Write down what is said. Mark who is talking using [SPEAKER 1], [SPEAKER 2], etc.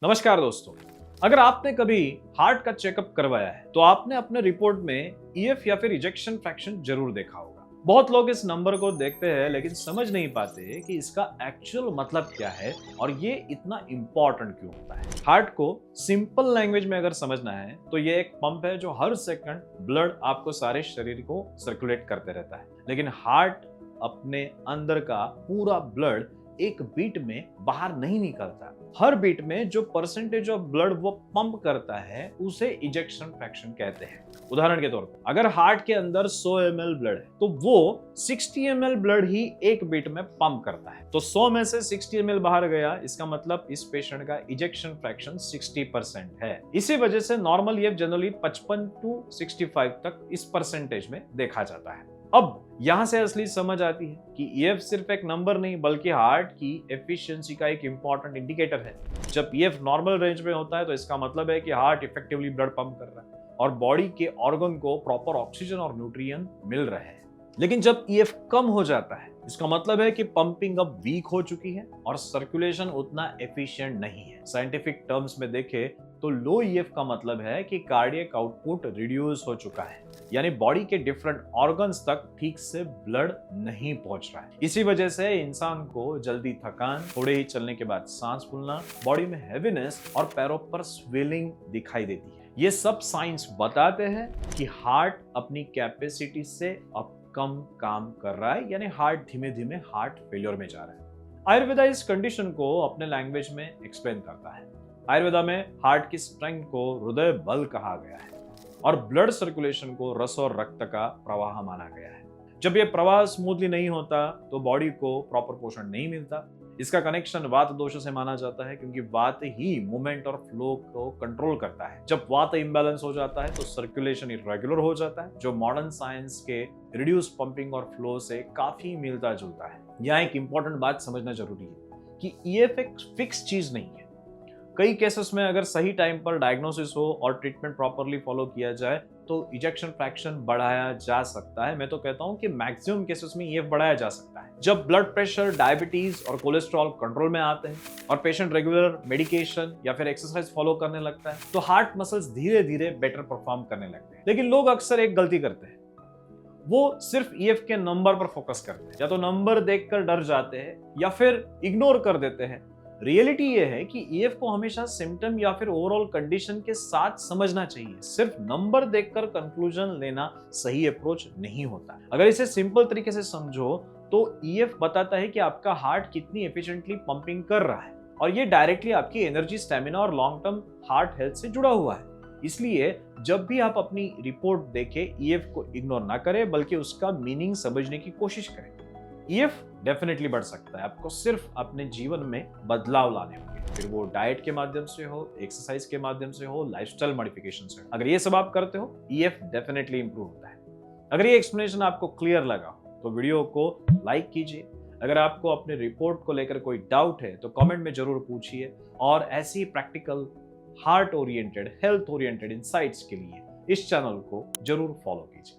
[SPEAKER 1] नमस्कार दोस्तों। अगर आपने कभी हार्ट का चेकअप करवाया है तो आपने अपने रिपोर्ट में ईएफ या फिर इजेक्शन फ्रैक्शन जरूर देखा होगा। बहुत लोग इस नंबर को देखते हैं लेकिन समझ नहीं पाते कि इसका एक्चुअल मतलब क्या है और ये इतना इंपॉर्टेंट क्यों होता है। हार्ट को सिंपल लैंग्वेज में अगर समझना है तो ये एक पंप है जो हर सेकंड ब्लड आपको सारे शरीर को सर्कुलेट करते रहता है। लेकिन हार्ट अपने अंदर का पूरा ब्लड एक बीट में बाहर नहीं निकलता। हर बीट में जो परसेंटेज ऑफ ब्लड वो पंप करता है उसे इजेक्शन फ्रैक्शन कहते हैं। उदाहरण के तौर पर अगर हार्ट के अंदर 100 ml ब्लड है तो वो 60 ml ब्लड ही एक बीट में पंप करता है। तो 100 में से 60 ml बाहर गया, इसका मतलब इस पेशेंट का इजेक्शन फ्रैक्शन 60% है। इसी वजह से नॉर्मल ईएफ जनरली 55 to 65 तक इस परसेंटेज में देखा जाता है। अब यहां से असली समझ आती है कि ईएफ सिर्फ एक नंबर नहीं बल्कि हार्ट की एफिशिएंसी का एक इंपॉर्टेंट इंडिकेटर है। जब ईएफ नॉर्मल रेंज में होता है तो इसका मतलब है कि हार्ट इफेक्टिवली ब्लड पंप कर रहा है और बॉडी के ऑर्गन को प्रॉपर ऑक्सीजन और न्यूट्रिएंट मिल रहे हैं। लेकिन जब ईएफ कम हो जाता है इसका मतलब है कि पंपिंग अब वीक हो चुकी है और सर्कुलेशन उतना एफिशिएंट नहीं है। साइंटिफिक टर्म्स में देखें तो लो ईएफ का मतलब है कि कार्डियक आउटपुट रिड्यूस हो चुका है, यानी बॉडी के डिफरेंट ऑर्गन्स तक ठीक से ब्लड नहीं पहुंच रहा है। इसी वजह से इंसान को जल्दी थकान, थोड़े ही चलने के बाद सांस फूलना, बॉडी में हैवीनेस और पैरों पर स्वेलिंग दिखाई देती है। ये सब साइंस बताते हैं कि हार्ट अपनी कैपेसिटी से अब कम काम कर रहा है, यानी हार्ट धीमे धीमे हार्ट फेलियर में जा रहा है। आयुर्वेदा इस कंडीशन को अपने लैंग्वेज में एक्सप्लेन करता है। आयुर्वेदा में हार्ट की स्ट्रेंथ को हृदय बल कहा गया है और ब्लड सर्कुलेशन को रस और रक्त का प्रवाह माना गया है। जब ये प्रवाह स्मूथली नहीं होता तो बॉडी को प्रॉपर पोषण नहीं मिलता। इसका कनेक्शन वात दोष से माना जाता है क्योंकि वात ही मूवमेंट और फ्लो को कंट्रोल करता है। जब वात इम्बैलेंस हो जाता है तो सर्कुलेशन इरेगुलर हो जाता है, जो मॉडर्न साइंस के रिड्यूस पंपिंग और फ्लो से काफी मिलता जुलता है। यहाँ एक इंपॉर्टेंट बात समझना जरूरी है कि ईएफ एक फिक्स चीज नहीं है। कई केसेस में अगर सही टाइम पर डायग्नोसिस हो और ट्रीटमेंट प्रॉपरली फॉलो किया जाए तो इजेक्शन फ्रैक्शन बढ़ाया जा सकता है। मैं तो कहता हूं कि मैक्सिमम केसेस में ईएफ बढ़ाया जा सकता है। जब ब्लड प्रेशर, डायबिटीज और कोलेस्ट्रॉल कंट्रोल में आते हैं और पेशेंट रेगुलर मेडिकेशन या फिर एक्सरसाइज फॉलो करने लगता है तो हार्ट मसल्स धीरे धीरे बेटर परफॉर्म करने लगते हैं। लेकिन लोग अक्सर एक गलती करते हैं, वो सिर्फ ईएफ के नंबर पर फोकस करते हैं। या तो नंबर देखकर डर जाते हैं या फिर इग्नोर कर देते हैं। रियलिटी ये है कि ईएफ को हमेशा सिम्टम या फिर ओवरऑल कंडीशन के साथ समझना चाहिए। सिर्फ नंबर देखकर कंक्लूजन लेना सही अप्रोच नहीं होता। अगर इसे सिंपल तरीके से समझो तो ईएफ बताता है कि आपका हार्ट कितनी एफिशिएंटली पंपिंग कर रहा है और ये डायरेक्टली आपकी एनर्जी, स्टेमिना और लॉन्ग टर्म हार्ट हेल्थ से जुड़ा हुआ है। इसलिए जब भी आप अपनी रिपोर्ट देखें ईएफ को इग्नोर ना करें बल्कि उसका मीनिंग समझने की कोशिश करें। ईएफ डेफिनेटली बढ़ सकता है, आपको सिर्फ अपने जीवन में बदलाव लाने होंगे, फिर वो डाइट के माध्यम से हो, एक्सरसाइज के माध्यम से हो, लाइफस्टाइल मॉडिफिकेशन से हो। अगर ये सब आप करते हो ईएफ डेफिनेटली इंप्रूव होता है। अगर ये एक्सप्लेनेशन आपको क्लियर लगा तो वीडियो को लाइक कीजिए। अगर आपको अपने रिपोर्ट को लेकर कोई डाउट है तो कमेंट में जरूर पूछिए और ऐसी practical heart oriented, health oriented insights के लिए इस चैनल को जरूर फॉलो कीजिए।